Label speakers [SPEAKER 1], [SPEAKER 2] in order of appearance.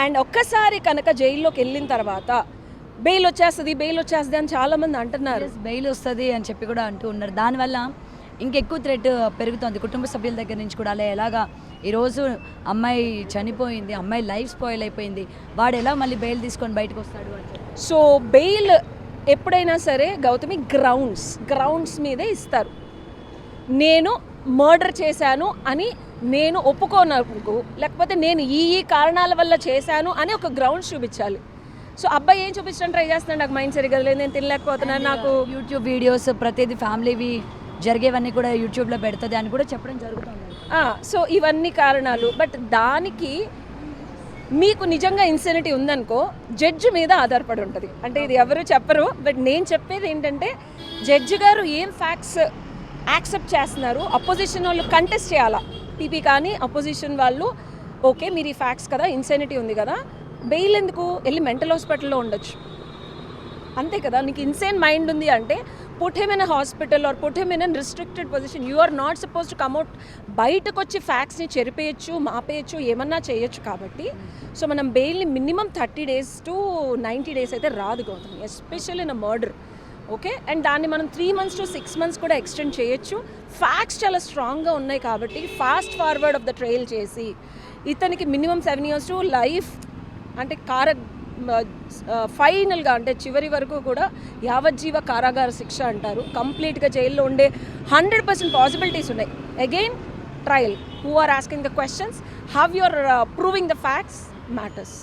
[SPEAKER 1] And ఒక్కసారి కనుక జైల్లోకి వెళ్ళిన తర్వాత బెయిల్ వచ్చేస్తుంది అని చాలామంది అంటున్నారు.
[SPEAKER 2] బెయిల్ వస్తుంది అని చెప్పి కూడా అంటూ ఉన్నారు. దానివల్ల ఇంకెక్కువ థ్రెట్ పెరుగుతుంది కుటుంబ సభ్యుల దగ్గర నుంచి కూడా. అలా ఎలాగా ఈరోజు అమ్మాయి చనిపోయింది, అమ్మాయి లైఫ్ స్పాయిల్ అయిపోయింది, వాడు ఎలా మళ్ళీ బెయిల్ తీసుకొని బయటకు వస్తాడు అని చెప్పి.
[SPEAKER 1] సో బెయిల్ ఎప్పుడైనా సరే గౌతమి గ్రౌండ్స్ మీదే ఇస్తారు. నేను మర్డర్ చేశాను అని నేను ఒప్పుకోనకు, లేకపోతే నేను ఈ కారణాల వల్ల చేశాను అని ఒక గ్రౌండ్స్ చూపించాలి. సో అబ్బాయి ఏం చూపించడానికి ట్రై చేస్తున్నాడు, నాకు మైండ్ సరిగ్గా లేదు, నేను తినలేకపోతున్నాను, నాకు
[SPEAKER 2] యూట్యూబ్ వీడియోస్ ప్రతిదీ ఫ్యామిలీవి జరిగేవన్నీ కూడా యూట్యూబ్లో పెడుతుంది అని కూడా చెప్పడం జరుగుతుంది.
[SPEAKER 1] సో ఇవన్నీ కారణాలు. బట్ దానికి మీకు నిజంగా ఇన్సెనిటీ ఉందనుకో జడ్జి మీద ఆధారపడి ఉంటుంది. అంటే ఇది ఎవరు చెప్పరు, బట్ నేను చెప్పేది ఏంటంటే జడ్జి గారు ఏం ఫ్యాక్ట్స్ యాక్సెప్ట్ చేస్తున్నారు, అపోజిషన్ వాళ్ళు కంటెస్ట్ చేయాలా, పీపీ కానీ అపోజిషన్ వాళ్ళు ఓకే మీరు ఈ ఫ్యాక్ట్స్ కదా, ఇన్సెనిటీ ఉంది కదా, బెయిల్ ఎందుకు, వెళ్ళి మెంటల్ హాస్పిటల్లో ఉండొచ్చు అంతే కదా. నీకు ఇన్సేన్ మైండ్ ఉంది అంటే put him in a hospital or put him in an restricted position. You are not suppose to come out. బయటకు వచ్చి ఫ్యాక్ట్స్ని చెరిపేయచ్చు, మాపేయచ్చు, ఏమన్నా చేయొచ్చు. కాబట్టి సో మనం బెయిల్ని మినిమం 30 days to 90 days అయితే రాదు గౌతమి, especial in a murder. Okay, and దాన్ని మనం 3 months to 6 months కూడా ఎక్స్టెండ్ చేయొచ్చు. ఫ్యాక్ట్స్ చాలా స్ట్రాంగ్గా ఉన్నాయి కాబట్టి fast forward of the trial చేసి ఇతనికి మినిమం 7 years to లైఫ్ అంటే ఫైనల్గా అంటే చివరి వరకు కూడా యావజ్జీవ కారాగార శిక్ష అంటారు. కంప్లీట్గా జైల్లో ఉండే 100% పాసిబిలిటీస్ ఉన్నాయి. Again trial, who are asking the questions, how you are proving the facts matters.